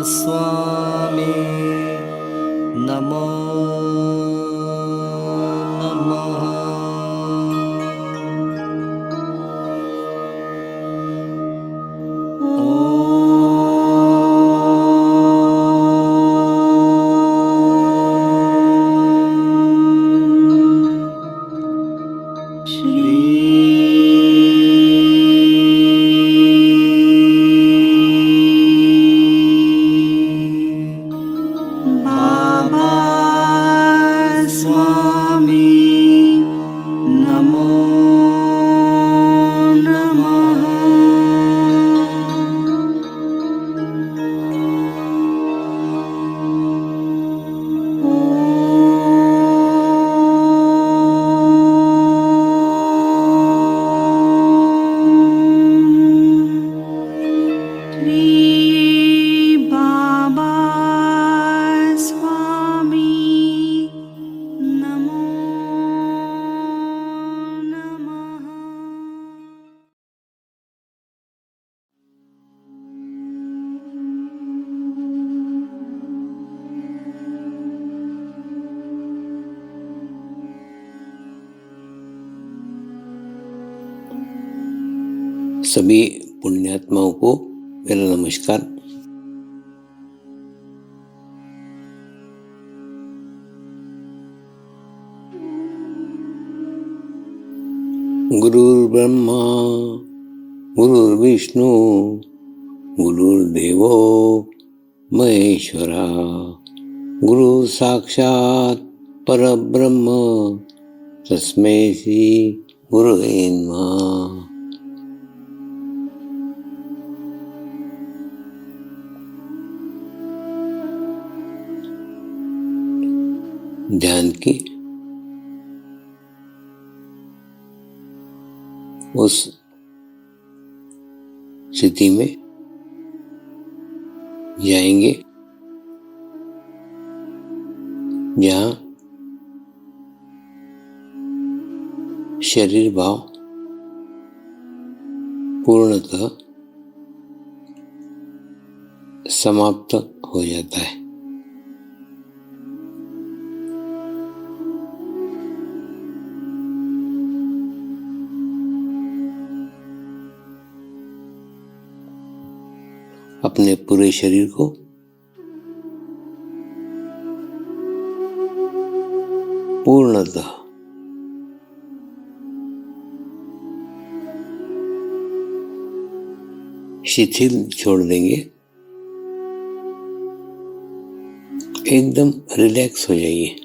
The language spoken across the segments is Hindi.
स्वामी नमो नमः। सभी पुण्यात्माओं को मेरा नमस्कार। गुरुर्ब्रह्मा गुरुर्विष्णु गुरुर्देवो महेश्वरा, गुरु साक्षात परब्रह्म तस्मै श्री गुरुवे नमः। ध्यान की उस स्थिति में जाएंगे जहाँ शरीर भाव पूर्णतः समाप्त हो जाता है। अपने पूरे शरीर को पूर्णतः शिथिल छोड़ देंगे, एकदम रिलैक्स हो जाइए।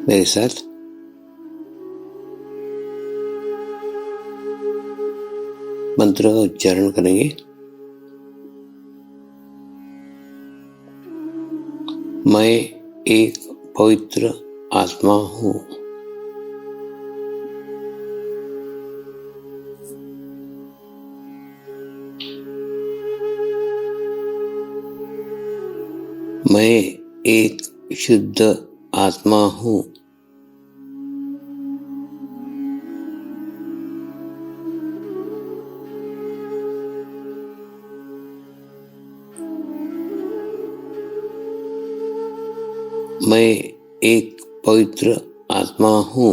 मेरे साथ मंत्र का उच्चारण करेंगे। मैं एक पवित्र आत्मा हूँ। मैं एक शुद्ध आत्मा हूँ। मैं एक पवित्र आत्मा हूँ।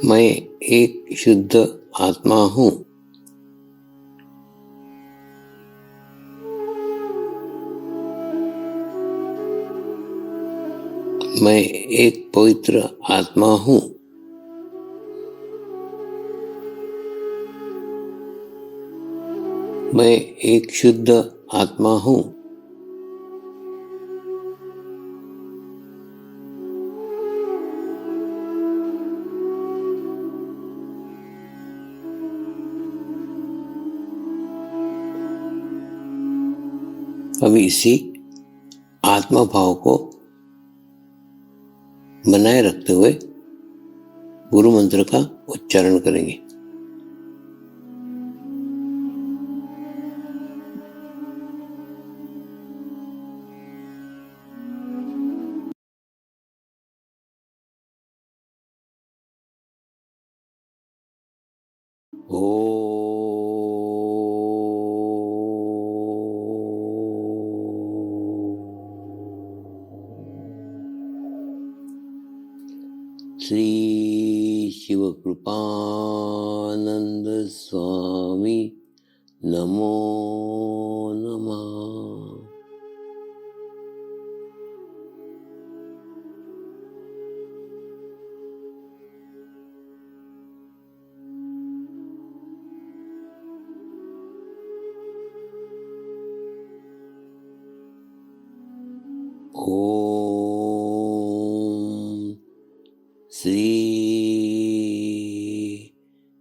मैं एक शुद्ध आत्मा हूँ। मैं एक पवित्र आत्मा हूँ। मैं एक शुद्ध आत्मा हूँ। अब इसी आत्मा भाव को बनाए रखते हुए गुरु मंत्र का उच्चारण करेंगे। श्री शिवकृपानंद स्वामी नमो नमः। ओम श्री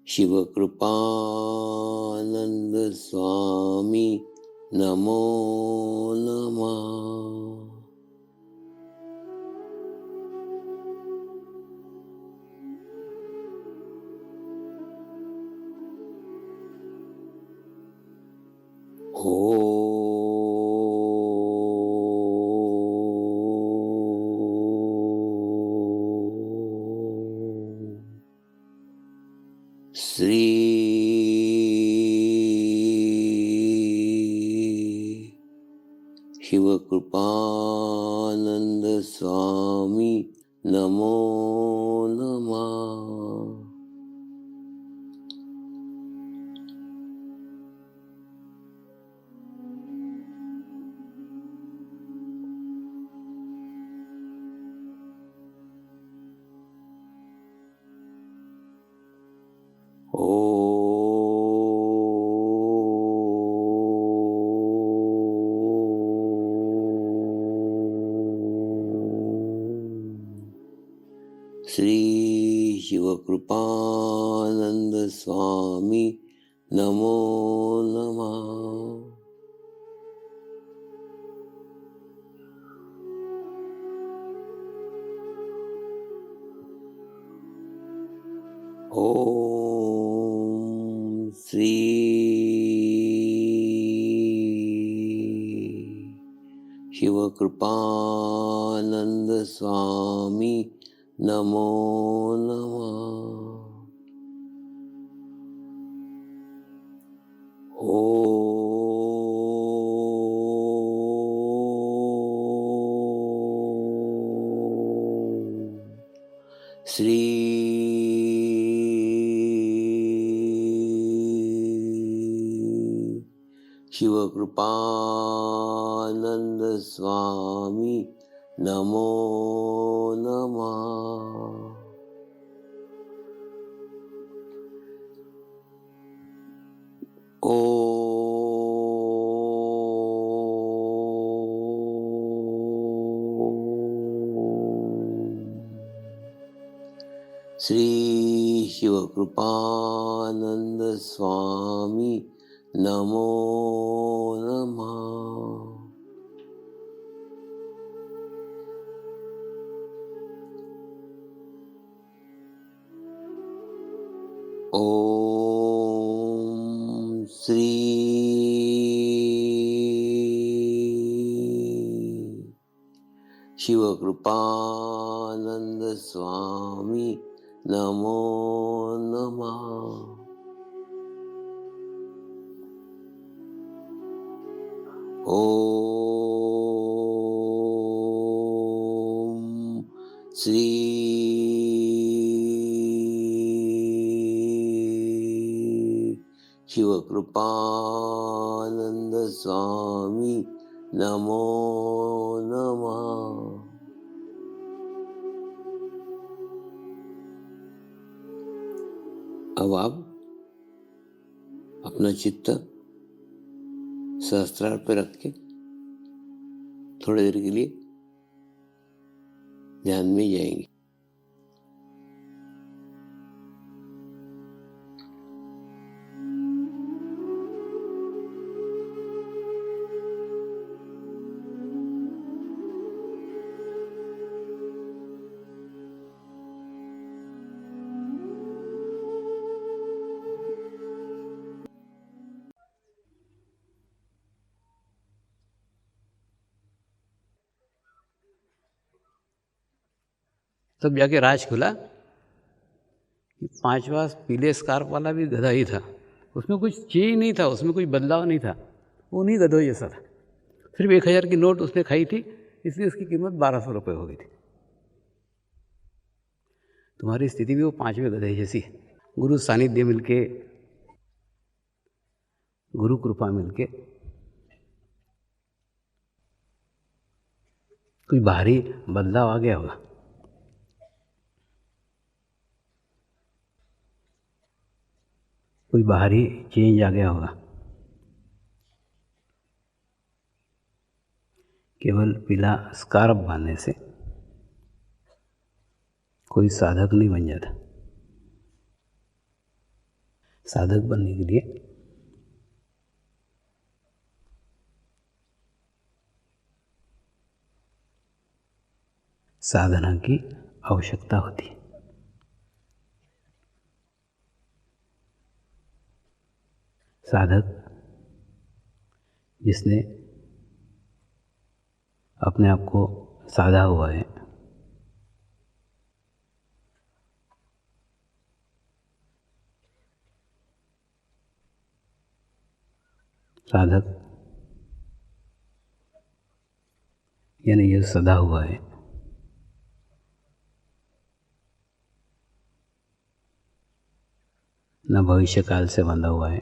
शिवकृपानंद स्वामी नमो नमः। श्री शिवकृपानंद स्वामी नमो नमः। श्री शिवकृपानंद स्वामी नमो नमः। ओम श्री शिवकृपानंद स्वामी नमो नमः। श्री शिवकृपानंद स्वामी नमो नमः। श्री शिवकृपानंद स्वामी नमो नमः। ओम श्री शिवकृपानंद स्वामी नमो नमः। ओम श्री शिवकृपानंद स्वामी नमो नमः। अब आप अपना चित्त सहस्त्रार पे रख के थोड़ी देर के लिए ध्यान में जाएंगे। तब जाके राज खुला कि 5वां पीले स्कार्फ वाला भी गधा ही था, उसमें कुछ चेंज नहीं था, उसमें कुछ बदलाव नहीं था, वो उन्हीं गधों जैसा था। सिर्फ 1000 की नोट उसने खाई थी, इसलिए उसकी कीमत 1200 रुपये हो गई थी। तुम्हारी स्थिति भी वो 5वें गधे जैसी है। गुरु सानिध्य मिलके, गुरु कृपा मिलके कोई बाहरी बदलाव आ गया होगा। कोई बाहरी चेंज आ गया होगा। केवल पीला स्कार्फ बांधने से कोई साधक नहीं बन जाता। साधक बनने के लिए साधना की आवश्यकता होती है। साधक जिसने अपने आप को साधा हुआ है, साधक यानी ये सदा हुआ है, न भविष्य काल से बंधा हुआ है,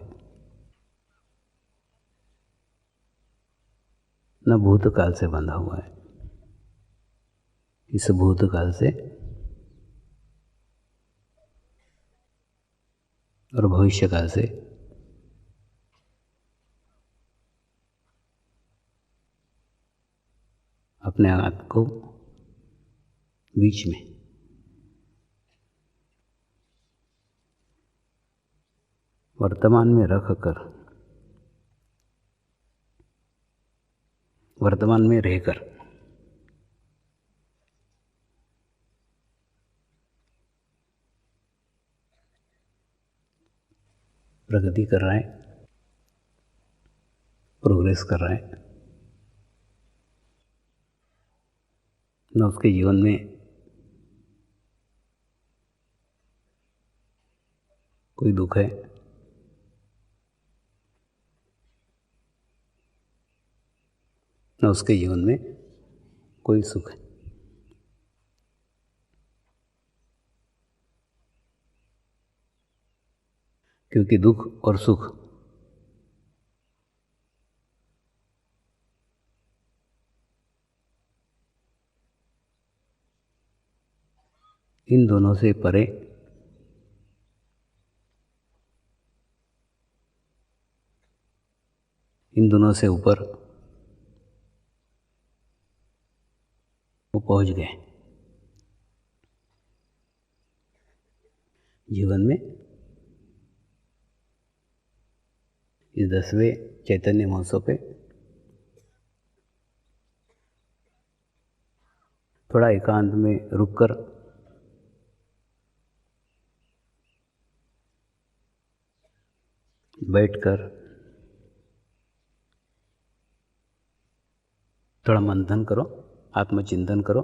न भूतकाल से बंधा हुआ है। इस भूतकाल से और भविष्य काल से अपने आप को बीच में वर्तमान में रख कर, वर्तमान में रहकर प्रगति कर रहा है, प्रोग्रेस कर रहा है। न उसके जीवन में कोई दुख है, न उसके जीवन में कोई सुख है। क्योंकि दुख और सुख इन दोनों से परे इन दोनों से ऊपर वो पहुंच गए। जीवन में इस 10वें चैतन्य महोत्सव पे थोड़ा एकांत में रुककर बैठकर थोड़ा मंथन करो, आत्मचिंतन करो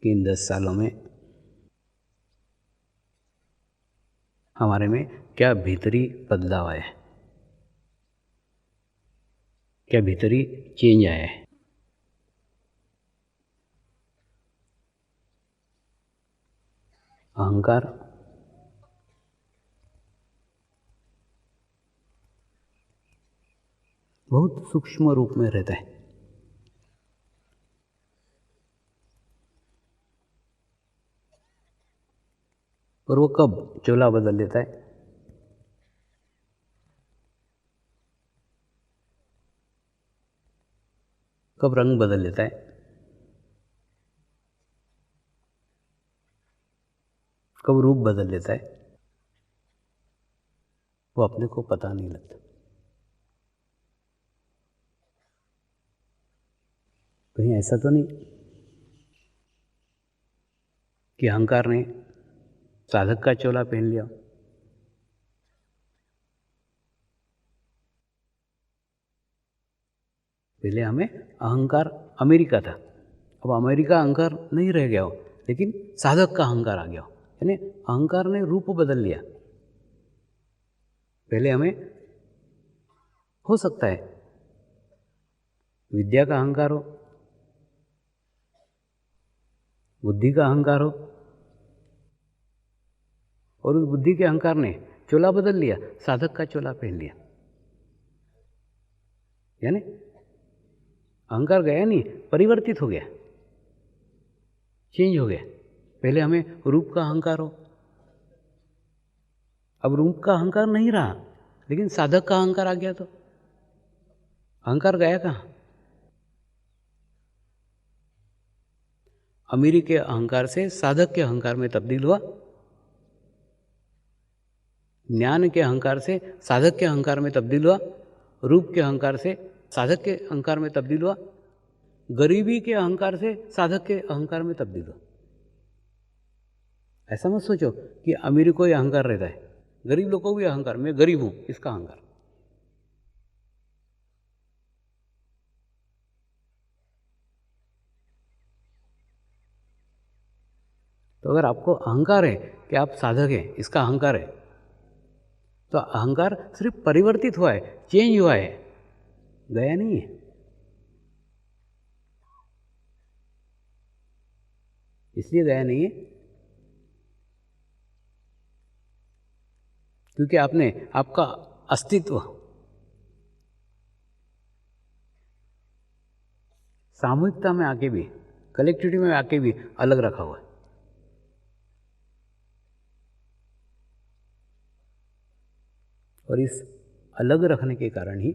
कि इन 10 सालों में हमारे में क्या भीतरी बदलाव आया है, क्या भीतरी चेंज आया है। अहंकार बहुत सूक्ष्म रूप में रहता है। और वो कब चोला बदल देता है, कब रंग बदल लेता है, कब रूप बदल लेता है, वो अपने को पता नहीं लगता। कहीं ऐसा तो नहीं कि अहंकार ने साधक का चोला पहन लिया। पहले हमें अहंकार अमेरिका था, अब अमेरिका अहंकार नहीं रह गया हो, लेकिन साधक का अहंकार आ गया हो, यानी अहंकार ने रूप बदल लिया। पहले हमें हो सकता है विद्या का अहंकार हो, बुद्धि का अहंकार हो, और उस बुद्धि के अहंकार ने चोला बदल लिया, साधक का चोला पहन लिया। यानी अहंकार गया नहीं, परिवर्तित हो गया, चेंज हो गया। पहले हमें रूप का अहंकार हो, अब रूप का अहंकार नहीं रहा, लेकिन साधक का अहंकार आ गया, तो अहंकार गया कहाँ? अमीरी के अहंकार से साधक के अहंकार में तब्दील हुआ, ज्ञान के अहंकार से साधक के अहंकार में तब्दील हुआ, रूप के अहंकार से साधक के अहंकार में तब्दील हुआ, गरीबी के अहंकार से साधक के अहंकार में तब्दील हुआ। ऐसा मत सोचो कि अमीर को ही अहंकार रहता है, गरीब लोगों को भी अहंकार, मैं गरीब हूं, इसका अहंकार। तो अगर आपको अहंकार है कि आप साधक हैं, इसका अहंकार है, तो अहंकार सिर्फ परिवर्तित हुआ है, चेंज हुआ है, गया नहीं है। इसलिए गया नहीं है क्योंकि आपने आपका अस्तित्व सामूहिकता में आके भी, कलेक्टिविटी में आके भी अलग रखा हुआ है। और इस अलग रखने के कारण ही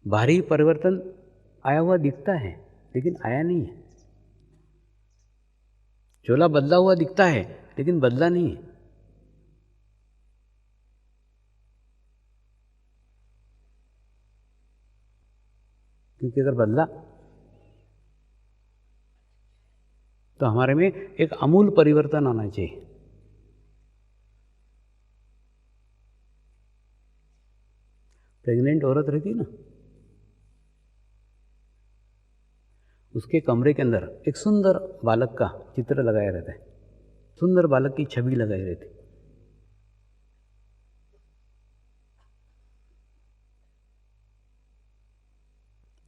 बाहरी परिवर्तन आया हुआ दिखता है, लेकिन आया नहीं है। चोला बदला हुआ दिखता है, लेकिन बदला नहीं है। क्योंकि अगर बदला तो हमारे में एक आमूल परिवर्तन आना चाहिए। प्रेग्नेंट औरत रहती ना, उसके कमरे के अंदर एक सुंदर बालक का चित्र लगाया रहता है, सुंदर बालक की छवि लगाई रहती।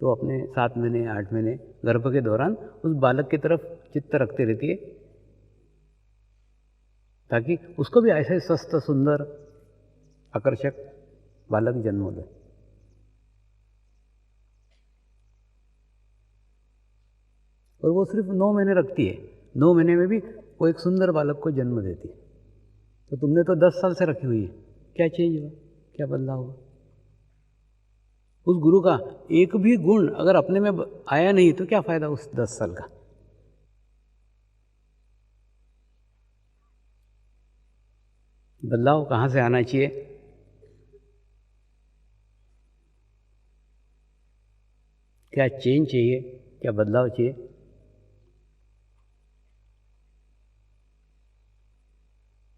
तो अपने 7 महीने 8 महीने गर्भ के दौरान उस बालक की तरफ चित्त रखती रहती है, ताकि उसको भी ऐसे स्वस्थ सुंदर आकर्षक बालक जन्म दे। और वो सिर्फ 9 महीने रखती है, 9 महीने में भी वो एक सुंदर बालक को जन्म देती है। तो तुमने तो 10 साल से रखी हुई है, क्या चेंज हुआ, क्या बदलाव हुआ? उस गुरु का एक भी गुण अगर अपने में आया नहीं तो क्या फायदा उस 10 साल का? बदलाव कहाँ से आना चाहिए? क्या चेंज चाहिए, क्या बदलाव चाहिए?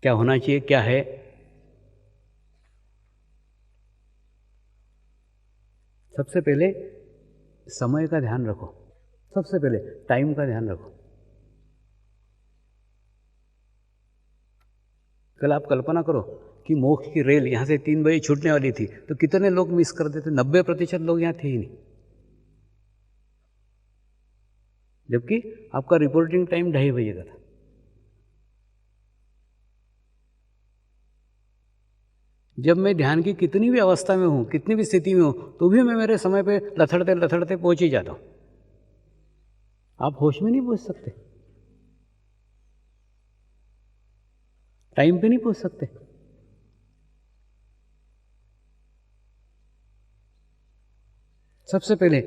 क्या होना चाहिए, क्या है? सबसे पहले समय का ध्यान रखो, सबसे पहले टाइम का ध्यान रखो। कल आप कल्पना करो कि मोक्ष की रेल यहाँ से 3 बजे छूटने वाली थी, तो कितने लोग मिस कर देते? 90% लोग यहाँ थे ही नहीं, जबकि आपका रिपोर्टिंग टाइम 2:30 बजे का था। जब मैं ध्यान की कितनी भी अवस्था में हूँ, कितनी भी स्थिति में हूँ, तो भी मैं मेरे समय पे लथड़ते लथड़ते पहुँच ही जाता हूँ। आप होश में नहीं पहुँच सकते, टाइम पे नहीं पहुँच सकते। सबसे पहले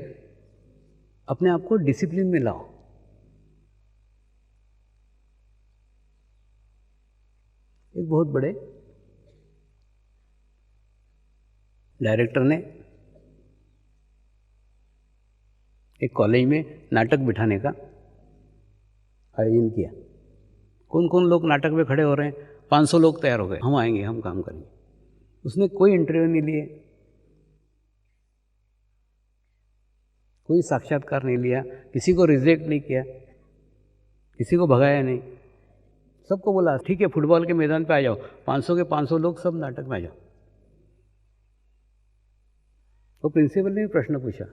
अपने आप को डिसिप्लिन में लाओ। एक बहुत बड़े डायरेक्टर ने एक कॉलेज में नाटक बिठाने का आयोजन किया। कौन कौन लोग नाटक में खड़े हो रहे हैं? 500 लोग तैयार हो गए, हम आएंगे, हम काम करेंगे। उसने कोई इंटरव्यू नहीं लिए, कोई साक्षात्कार नहीं लिया, किसी को रिजेक्ट नहीं किया, किसी को भगाया नहीं, सबको बोला ठीक है फुटबॉल के मैदान पे आ जाओ, 500 के 500 लोग सब नाटक में आ जाओ। तो प्रिंसिपल ने प्रश्न पूछा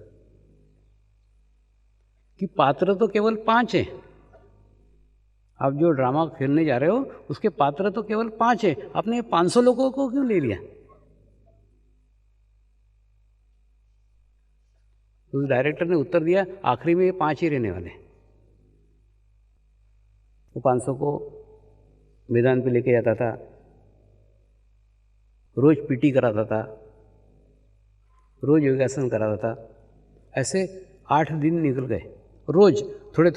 कि पात्र तो केवल 5 हैं, आप जो ड्रामा खेलने जा रहे हो उसके पात्र तो केवल 5 हैं, आपने 500 लोगों को क्यों ले लिया? तो उस डायरेक्टर ने उत्तर दिया आखिरी में ये 5 ही रहने वाले। वो 500 को मैदान पे लेके जाता था, रोज पीटी कराता था, रोज योगासन कराता था। ऐसे 8 दिन निकल गए, रोज थोड़े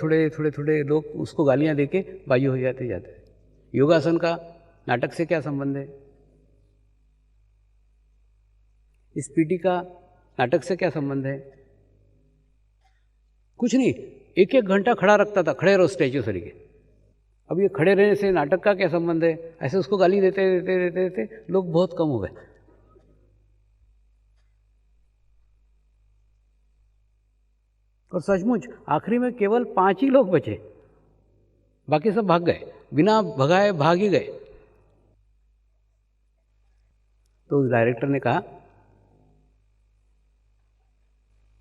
थोड़े लोग उसको गालियां देके बाजू हो जाते जाते। योगासन का नाटक से क्या संबंध है? इस पीटी का नाटक से क्या संबंध है? कुछ नहीं, 1-1 घंटा खड़ा रखता था, खड़े रहो स्टैचू तरीके। अब ये खड़े रहने से नाटक का क्या संबंध है? ऐसे उसको गाली देते लोग बहुत कम हो गए। और सचमुच आखिरी में केवल 5 ही लोग बचे, बाकी सब भाग गए, बिना भगाए भाग ही गए। तो उस डायरेक्टर ने कहा,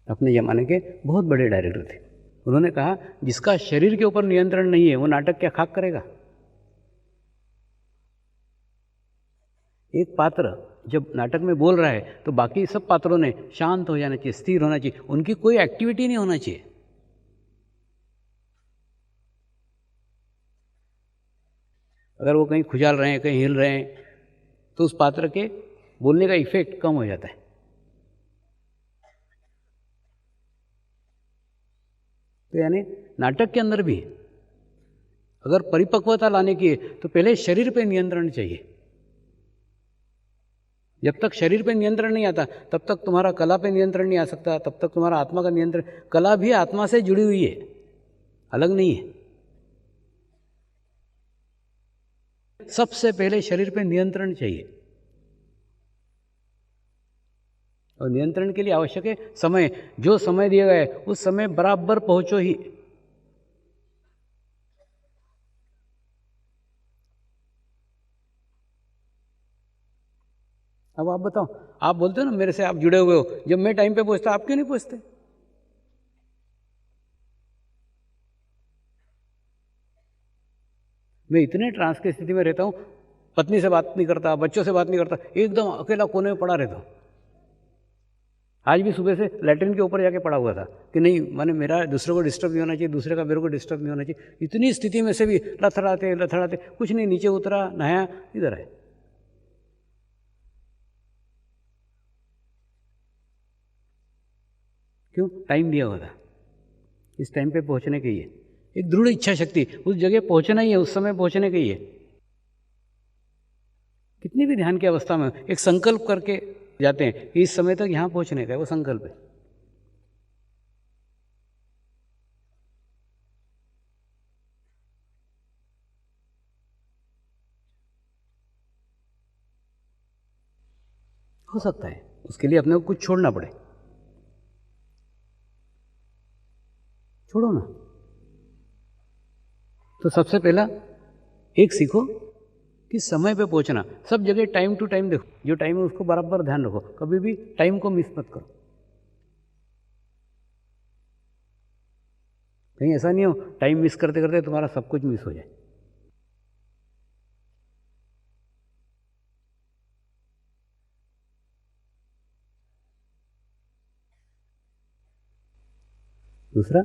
अपने ज़माने के बहुत बड़े डायरेक्टर थे, उन्होंने कहा जिसका शरीर के ऊपर नियंत्रण नहीं है वो नाटक क्या खाक करेगा? एक पात्र जब नाटक में बोल रहा है तो बाकी सब पात्रों ने शांत हो जाना चाहिए, स्थिर होना चाहिए, उनकी कोई एक्टिविटी नहीं होना चाहिए। अगर वो कहीं खुजाल रहे हैं, कहीं हिल रहे हैं, तो उस पात्र के बोलने का इफेक्ट कम हो जाता है। तो यानी नाटक के अंदर भी अगर परिपक्वता लाने की है तो पहले शरीर पे नियंत्रण चाहिए। जब तक शरीर पे नियंत्रण नहीं आता तब तक तुम्हारा कला पे नियंत्रण नहीं आ सकता, तब तक तुम्हारा आत्मा का नियंत्रण। कला भी आत्मा से जुड़ी हुई है, अलग नहीं है। सबसे पहले शरीर पे नियंत्रण चाहिए, और नियंत्रण के लिए आवश्यक है समय। जो समय दिया गया है उस समय बराबर पहुंचो ही। अब आप बताओ, आप बोलते हो ना मेरे से आप जुड़े हुए हो, जब मैं टाइम पे पहुंचता आप क्यों नहीं पहुंचते? मैं इतने ट्रांस की स्थिति में रहता हूं, पत्नी से बात नहीं करता, बच्चों से बात नहीं करता, एकदम अकेला कोने में पड़ा रहता हूं। आज भी सुबह से लैट्रिन के ऊपर जाके पड़ा हुआ था कि नहीं, मैंने मेरा दूसरे को डिस्टर्ब नहीं होना चाहिए, दूसरे का मेरे को डिस्टर्ब नहीं होना चाहिए। इतनी स्थिति में से भी लथड़ाते कुछ नहीं, नीचे उतरा, नहाया, इधर है। क्यों? टाइम दिया हुआ था, इस टाइम पे पहुंचने के लिए। एक दृढ़ इच्छा शक्ति, उस जगह पहुंचना ही है, उस समय पहुंचने के लिए। कितनी भी ध्यान की अवस्था में एक संकल्प करके जाते हैं कि इस समय तक यहां पहुंचने का है, वो संकल्प है। हो सकता है उसके लिए अपने को कुछ छोड़ना पड़े, छोड़ो ना। तो सबसे पहला एक सीखो कि समय पे पहुंचना। सब जगह टाइम टू टाइम देखो, जो टाइम है उसको बराबर ध्यान रखो, कभी भी टाइम को मिस मत करो। कहीं ऐसा नहीं हो टाइम मिस करते करते तुम्हारा सब कुछ मिस हो जाए। दूसरा,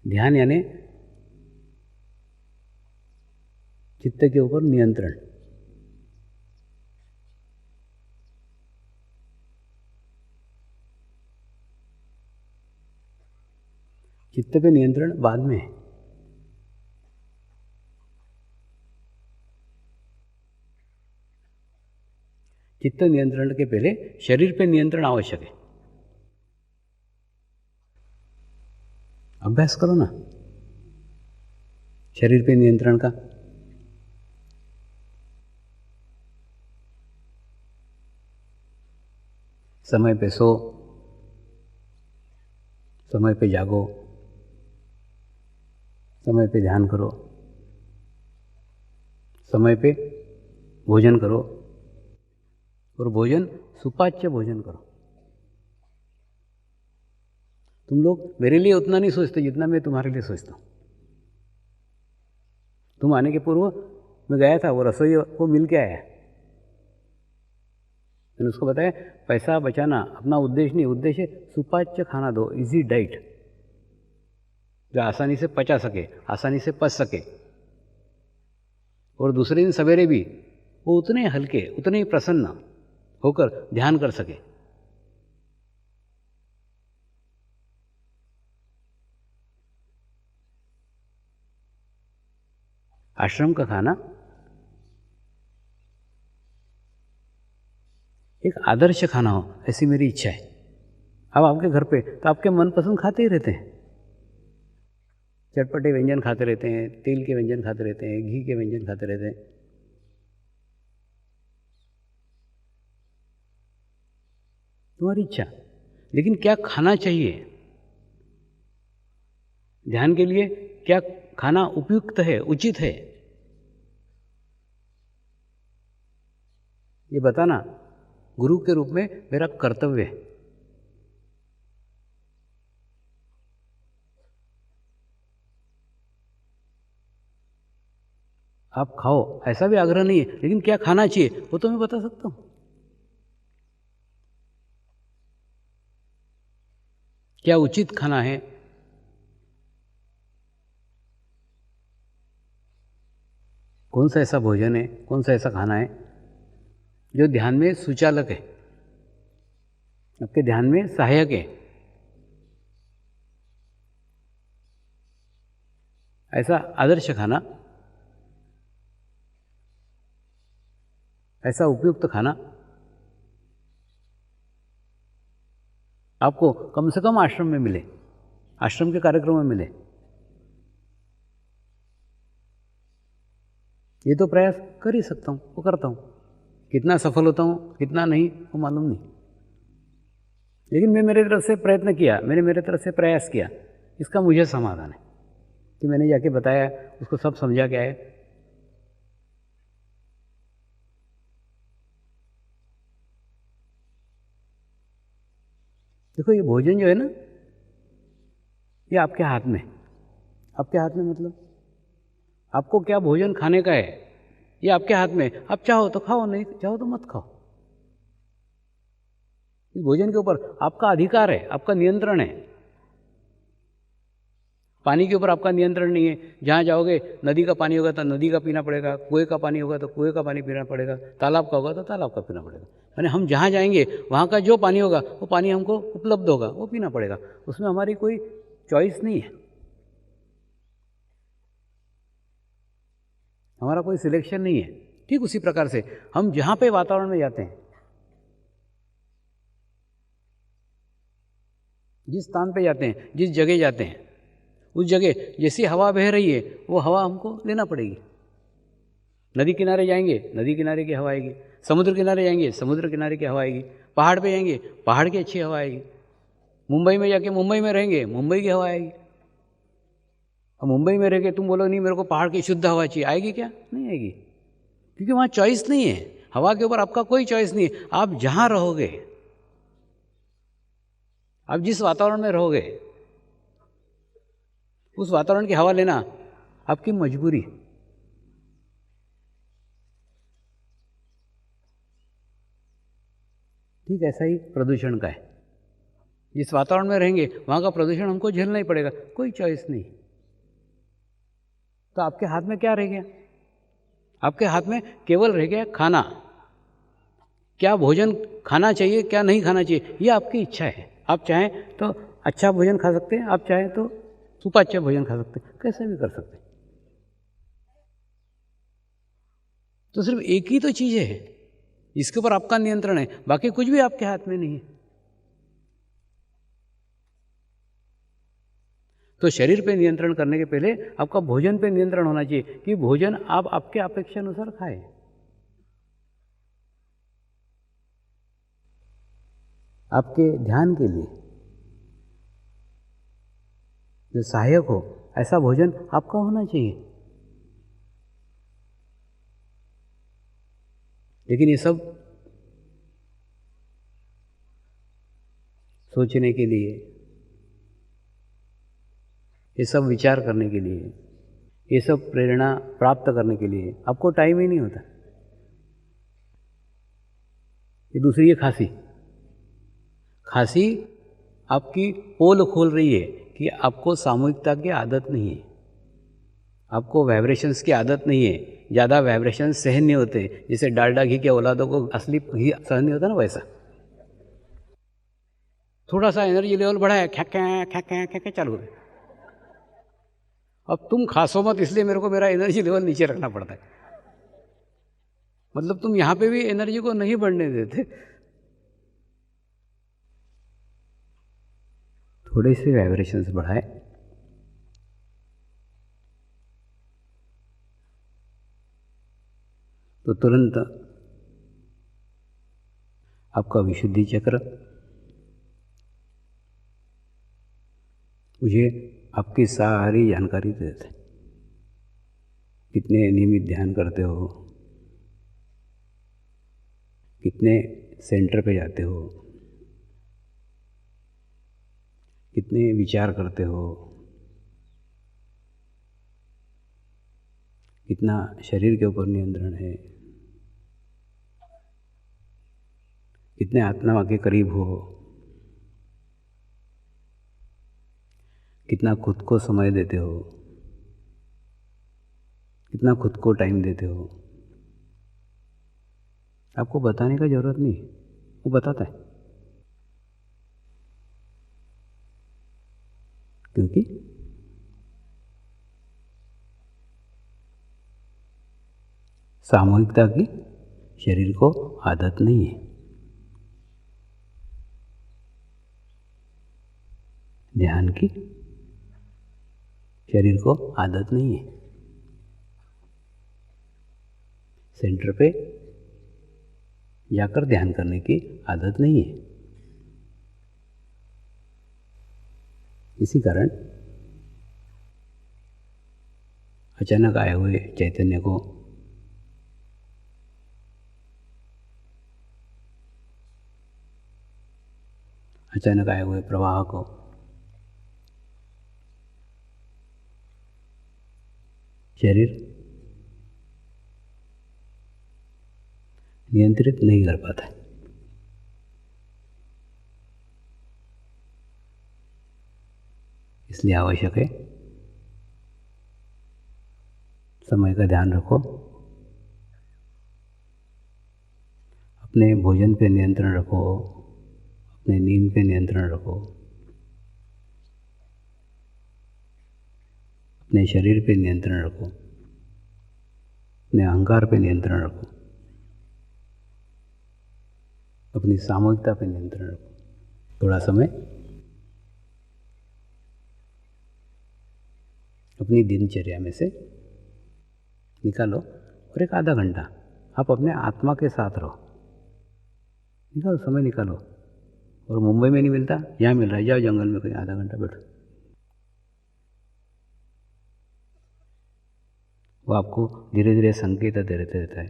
ध्यान यानी चित्त के ऊपर नियंत्रण। चित्त पे नियंत्रण बाद में है। चित्त नियंत्रण के पहले शरीर पे नियंत्रण आवश्यक है। अभ्यास करो ना शरीर पे नियंत्रण का। समय पे सो, समय पे जागो, समय पे ध्यान करो, समय पे भोजन करो और भोजन सुपाच्य भोजन करो। तुम लोग मेरे लिए उतना नहीं सोचते जितना मैं तुम्हारे लिए सोचता हूँ। तुम आने के पूर्व मैं गया था, वो रसोई वो मिल के आया। मैंने उसको बताया पैसा बचाना अपना उद्देश्य नहीं, उद्देश्य सुपाच्य खाना दो, इजी डाइट, जो आसानी से पचा सके, आसानी से पच सके, और दूसरे दिन सवेरे भी वो उतने हल्के, उतने ही प्रसन्न होकर ध्यान कर सके। आश्रम का खाना एक आदर्श खाना हो, ऐसी मेरी इच्छा है। अब आपके घर पे तो आपके मनपसंद खाते ही रहते हैं, चटपटे व्यंजन खाते रहते हैं, तेल के व्यंजन खाते रहते हैं, घी के व्यंजन खाते रहते हैं। तुम्हारी इच्छा, लेकिन क्या खाना चाहिए, ध्यान के लिए क्या खाना उपयुक्त है, उचित है, ये बताना गुरु के रूप में मेरा कर्तव्य है। आप खाओ ऐसा भी आग्रह नहीं है, लेकिन क्या खाना चाहिए वो तो मैं बता सकता हूं। क्या उचित खाना है, कौन सा ऐसा भोजन है, कौन सा ऐसा खाना है जो ध्यान में सुचालक है, आपके ध्यान में सहायक है। ऐसा आदर्श खाना, ऐसा उपयुक्त खाना आपको कम से कम आश्रम में मिले, आश्रम के कार्यक्रम में मिले। ये तो प्रयास कर ही सकता हूँ, वो करता हूँ। कितना सफल होता हूँ कितना नहीं वो मालूम नहीं, लेकिन मैं मेरे तरफ से प्रयत्न किया, मैंने मेरे तरफ से प्रयास किया, इसका मुझे समाधान है कि मैंने जाके बताया, उसको सब समझा के आए। देखो ये भोजन जो है ना, ये आपके हाथ में, आपके हाथ में मतलब आपको क्या भोजन खाने का है ये आपके हाथ में। आप चाहो तो खाओ, नहीं चाहो तो मत खाओ। इस भोजन के ऊपर आपका अधिकार है, आपका नियंत्रण है। पानी के ऊपर आपका नियंत्रण नहीं है। जहाँ जाओगे नदी का पानी होगा तो नदी का पीना पड़ेगा, कुएं का पानी होगा तो कुएं का पानी पीना पड़ेगा, तालाब का होगा तो तालाब का पीना पड़ेगा। यानी हम जहाँ जाएंगे वहाँ का जो पानी होगा वो पानी हमको उपलब्ध होगा, वो पीना पड़ेगा। उसमें हमारी कोई चॉइस नहीं है, हमारा कोई सिलेक्शन नहीं है। ठीक उसी प्रकार से हम जहाँ पे वातावरण में जाते हैं, जिस स्थान पे जाते हैं, जिस जगह जाते हैं, उस जगह जैसी हवा बह रही है वो हवा हमको लेना पड़ेगी। नदी किनारे जाएंगे, नदी किनारे की हवा आएगी। समुद्र किनारे जाएंगे, समुद्र किनारे की हवा आएगी। पहाड़ पे जाएंगे, पहाड़ की अच्छी हवा आएगी। मुंबई में जाके मुंबई में रहेंगे, मुंबई की हवा आएगी। अब मुंबई में रह के तुम बोलो नहीं मेरे को पहाड़ की शुद्ध हवा चाहिए, आएगी क्या? नहीं आएगी, क्योंकि वहाँ चॉइस नहीं है। हवा के ऊपर आपका कोई चॉइस नहीं है। आप जहाँ रहोगे, आप जिस वातावरण में रहोगे, उस वातावरण की हवा लेना आपकी मजबूरी। ठीक ऐसा ही प्रदूषण का है। जिस वातावरण में रहेंगे वहाँ का प्रदूषण हमको झेलना ही पड़ेगा, कोई चॉइस नहीं। तो आपके हाथ में क्या रह गया? आपके हाथ में केवल रह गया खाना। क्या भोजन खाना चाहिए, क्या नहीं खाना चाहिए, ये आपकी इच्छा है। आप चाहें तो अच्छा भोजन खा सकते हैं, आप चाहें तो सुपाच्य भोजन खा सकते हैं, कैसे भी कर सकते हैं। तो सिर्फ एक ही तो चीज़ है जिसके ऊपर आपका नियंत्रण है, बाकी कुछ भी आपके हाथ में नहीं है। तो शरीर पे नियंत्रण करने के पहले आपका भोजन पे नियंत्रण होना चाहिए कि भोजन आप आपके अपेक्षा अनुसार खाएं। आपके ध्यान के लिए जो सहायक हो, ऐसा भोजन आपका होना चाहिए। लेकिन ये सब सोचने के लिए, ये सब विचार करने के लिए, ये सब प्रेरणा प्राप्त करने के लिए आपको टाइम ही नहीं होता। ये दूसरी है खांसी। खांसी आपकी पोल खोल रही है कि आपको सामूहिकता की आदत नहीं है, आपको वाइब्रेशंस की आदत नहीं है, ज़्यादा वाइब्रेशंस सहन नहीं होते। जैसे डालडा घी के औलादों को असली घी सहन नहीं होता ना, वैसा थोड़ा सा एनर्जी लेवल बढ़ाया, ख्या चालू है। अब तुम खासो मत, इसलिए मेरे को मेरा एनर्जी लेवल नीचे रखना पड़ता है। मतलब तुम यहाँ पे भी एनर्जी को नहीं बढ़ने देते। थोड़े से वाइब्रेशंस बढ़ाए तो तुरंत आपका विशुद्धि चक्र मुझे आपकी सारी जानकारी दे देते। कितने नियमित ध्यान करते हो, कितने सेंटर पे जाते हो, कितने विचार करते हो, कितना शरीर के ऊपर नियंत्रण है, कितने आत्मा के करीब हो, कितना खुद को समय देते हो, कितना खुद को टाइम देते हो। आपको बताने का ज़रूरत नहीं, वो बताता है। क्योंकि सामूहिकता की शरीर को आदत नहीं है, ध्यान की शरीर को आदत नहीं है, सेंटर पे जाकर ध्यान करने की आदत नहीं है। इसी कारण अचानक आए हुए चैतन्य को अचानक आए हुए प्रवाह को शरीर नियंत्रित नहीं कर पाता है। इसलिए आवश्यक है समय का ध्यान रखो, अपने भोजन पे नियंत्रण रखो, अपने नींद पे नियंत्रण रखो, अपने शरीर पे नियंत्रण रखो, अपने अहंकार पे नियंत्रण रखो, अपनी सामूहिकता पे नियंत्रण रखो। थोड़ा समय अपनी दिनचर्या में से निकालो और एक आधा घंटा आप अपने आत्मा के साथ रहो। निकालो, समय निकालो। और मुंबई में नहीं मिलता, यहाँ मिल रहा है, जाओ जंगल में कहीं आधा घंटा बैठो। वो आपको धीरे धीरे संकेत दे रहता है।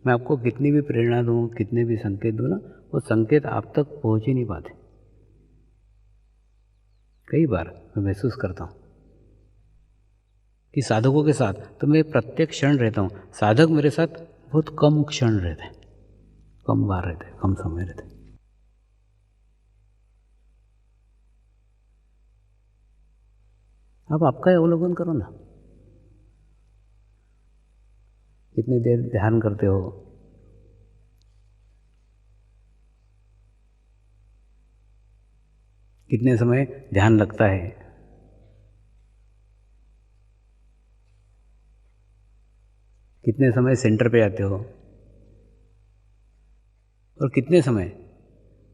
मैं आपको कितनी भी प्रेरणा दूँ, कितने भी संकेत दूँ ना, वो संकेत आप तक पहुँच ही नहीं पाते। कई बार मैं महसूस करता हूँ कि साधकों के साथ तो मैं प्रत्येक क्षण रहता हूँ, साधक मेरे साथ बहुत कम क्षण रहते हैं, कम बार रहते हैं, कम समय रहते हैं। आप आपका अवलोकन करो ना, कितनी देर ध्यान करते हो, कितने समय ध्यान लगता है, कितने समय सेंटर पे आते हो और कितने समय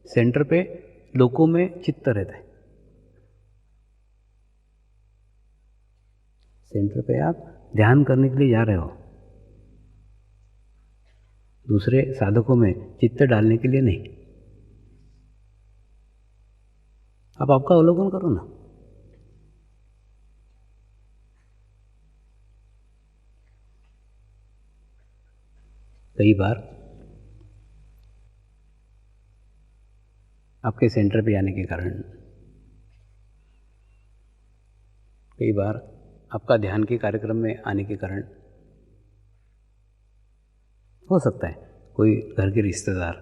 सेंटर पे लोगों में चित्त रहता है। सेंटर पे आप ध्यान करने के लिए जा रहे हो, दूसरे साधकों में चित्त डालने के लिए नहीं। आप आपका अवलोकन करो ना। कई बार आपके सेंटर पे आने के कारण, कई बार आपका ध्यान के कार्यक्रम में आने के कारण, हो सकता है कोई घर के रिश्तेदार,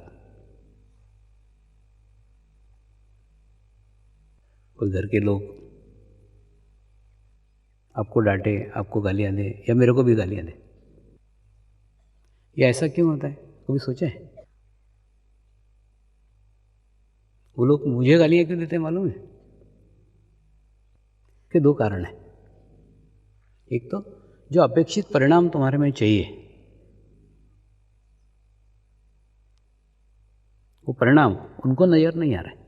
कोई घर के लोग आपको डांटे, आपको गालियाँ दे, या मेरे को भी गालियाँ दे। ये ऐसा क्यों होता है, कभी सोचा है? वो लोग मुझे गालियाँ क्यों देते हैं मालूम है? के दो कारण हैं। एक तो जो अपेक्षित परिणाम तुम्हारे में चाहिए, वो परिणाम उनको नज़र नहीं आ रहा है।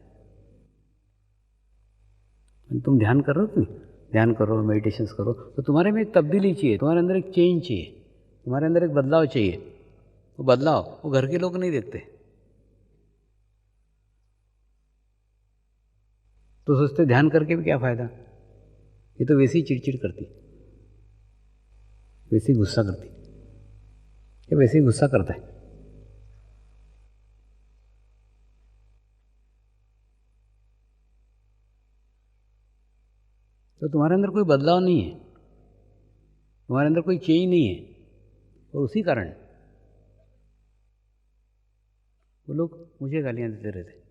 तुम ध्यान कर रहे हो कि नहीं, ध्यान करो, मेडिटेशंस करो, तो तुम्हारे में एक तब्दीली चाहिए, तुम्हारे अंदर एक चेंज चाहिए, तुम्हारे अंदर एक बदलाव चाहिए। वो बदलाव वो घर के लोग नहीं देखते। तो सोचते ध्यान करके भी क्या फ़ायदा, ये तो वैसे ही चिड़चिड़ करती, वैसे ही गुस्सा करती, ये वैसे ही गुस्सा करता है। तो तुम्हारे अंदर कोई बदलाव नहीं है, तुम्हारे अंदर कोई चेंज नहीं है, और उसी कारण वो लोग मुझे गालियाँ देते रहते।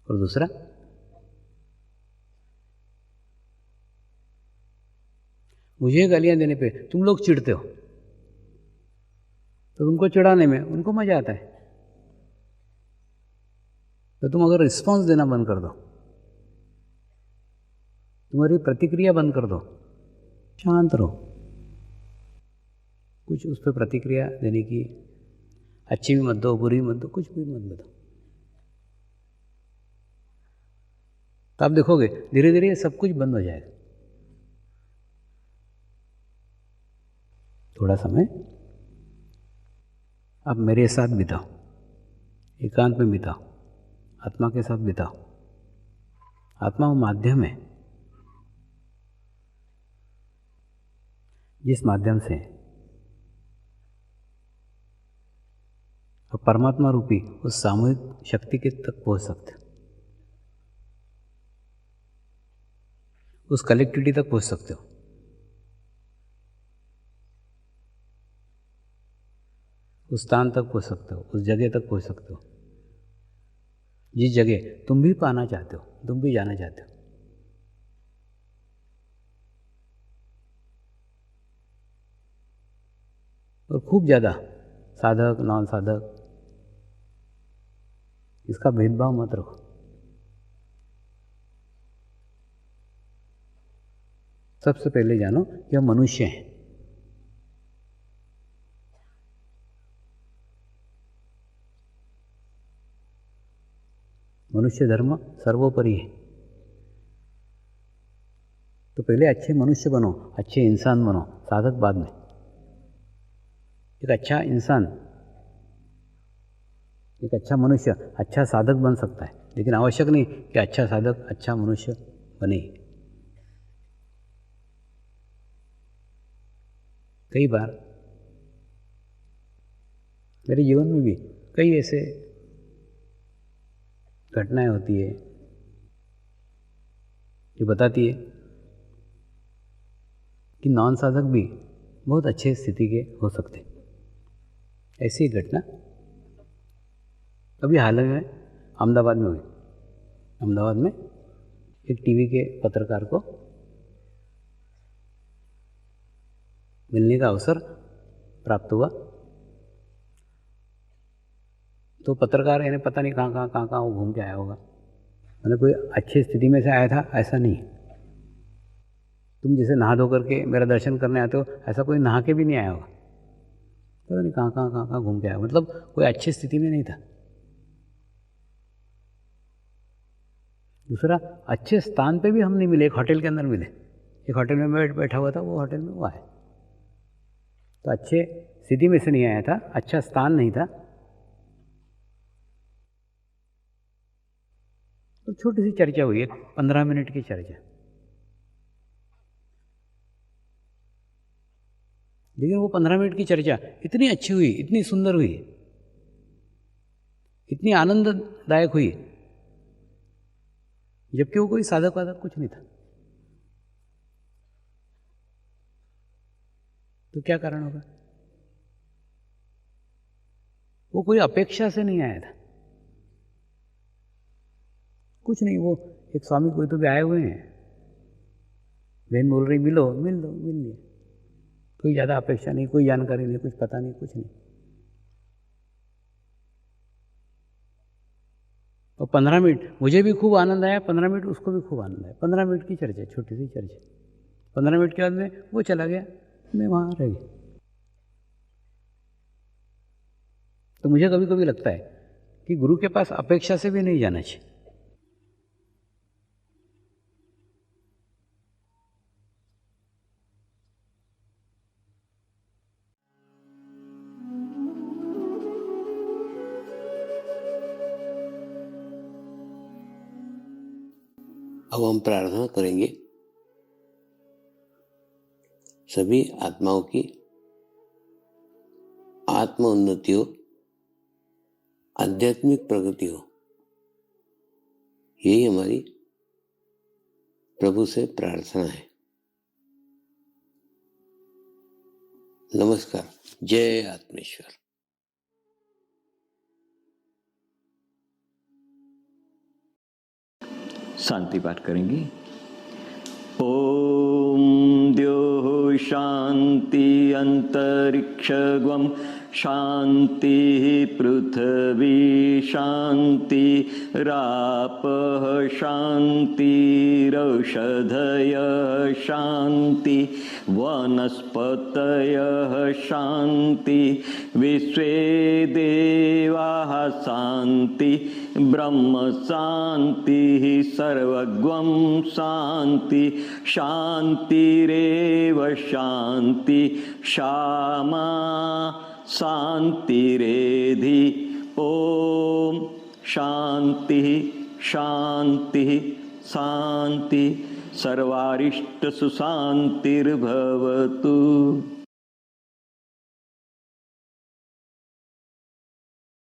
और दूसरा, मुझे गालियाँ देने पे तुम लोग चिढ़ते हो, तो तुमको चिढ़ाने में उनको मज़ा आता है। तो तुम अगर रिस्पॉन्स देना बंद कर दो, तुम्हारी प्रतिक्रिया बंद कर दो, शांत रहो, कुछ उस पर प्रतिक्रिया देने की, अच्छी भी मत दो, बुरी मत दो, कुछ भी मत बताओ, तो आप देखोगे धीरे धीरे सब कुछ बंद हो जाएगा। थोड़ा समय आप मेरे साथ बिताओ, एकांत में बिताओ, आत्मा के साथ बिताओ। आत्मा वो माध्यम है जिस माध्यम से आप परमात्मा रूपी उस सामूहिक शक्ति के तक पहुंच सकते हो, उस कलेक्टिविटी तक पहुंच सकते हो, उस स्थान तक पहुंच सकते हो, उस जगह तक पहुंच सकते हो जिस जगह तुम भी पाना चाहते हो, तुम भी जाना चाहते हो। और खूब ज़्यादा साधक नॉन साधक इसका भेदभाव मत रखो। सबसे पहले जानो कि हम मनुष्य हैं। मनुष्य धर्म सर्वोपरि है। तो पहले अच्छे मनुष्य बनो, अच्छे इंसान बनो, साधक बाद में। एक अच्छा इंसान, एक अच्छा मनुष्य अच्छा साधक बन सकता है, लेकिन आवश्यक नहीं कि अच्छा साधक अच्छा मनुष्य बने। कई बार मेरे जीवन में भी कई ऐसे घटनाएं होती है जो बताती है कि नॉन साधक भी बहुत अच्छे स्थिति के हो सकते। ऐसी एक घटना अभी हाल में अहमदाबाद में हुई। अहमदाबाद में एक टीवी के पत्रकार को मिलने का अवसर प्राप्त हुआ। तो पत्रकार यानी पता नहीं कहाँ वो घूम के आया होगा, मैंने कोई अच्छी स्थिति में से आया था ऐसा नहीं। तुम जैसे नहा धो करके मेरा दर्शन करने आते हो, ऐसा कोई नहा के भी नहीं आया होगा, पता नहीं कहाँ घूम के आया, मतलब कोई अच्छी स्थिति में नहीं था। दूसरा, अच्छे स्थान पे भी हम नहीं मिले, एक होटल के अंदर मिले, एक होटल में बैठा हुआ था, वो होटल में वो आया। तो अच्छे स्थिति में से नहीं आया था, अच्छा स्थान नहीं था, तो छोटी सी चर्चा हुई, 15 मिनट की चर्चा, लेकिन वो 15 मिनट की चर्चा इतनी अच्छी हुई, इतनी सुंदर हुई, इतनी आनंददायक हुई, जबकि वो कोई साधक वाधक कुछ नहीं था। तो क्या कारण होगा? वो कोई अपेक्षा से नहीं आया था, कुछ नहीं। वो एक स्वामी कोई तो भी आए हुए हैं, बहन बोल रही मिलो, मिल लो, मिल लिए, कोई ज़्यादा अपेक्षा नहीं, कोई जानकारी नहीं, कुछ पता नहीं, कुछ नहीं। और 15 मिनट मुझे भी खूब आनंद आया, 15 मिनट उसको भी खूब आनंद आया। 15 मिनट की चर्चा, छोटी सी चर्चा, 15 मिनट के बाद में वो चला गया, मैं वहाँ रह गया। तो मुझे कभी कभी लगता है कि गुरु के पास अपेक्षा से भी नहीं जाना चाहिए। अब हम प्रार्थना करेंगे सभी आत्माओं की आत्म उन्नति हो, आध्यात्मिक प्रगति हो, यही हमारी प्रभु से प्रार्थना है। नमस्कार। जय आत्मेश्वर। शांति पाठ करेंगे। ओम द्योः शांति अंतरिक्षगम शांति पृथ्वी शांति रापः शांतिरौषधयः शांति वनस्पतयः शांति विश्वे देवाः शांति ब्रह्म शांतिः सर्वगं शांति शांतिरेव शांति क्षमा शांतिरेधि। ओम शांति शांति शांति सर्वारिष्ट सुशांतिर्भवतु।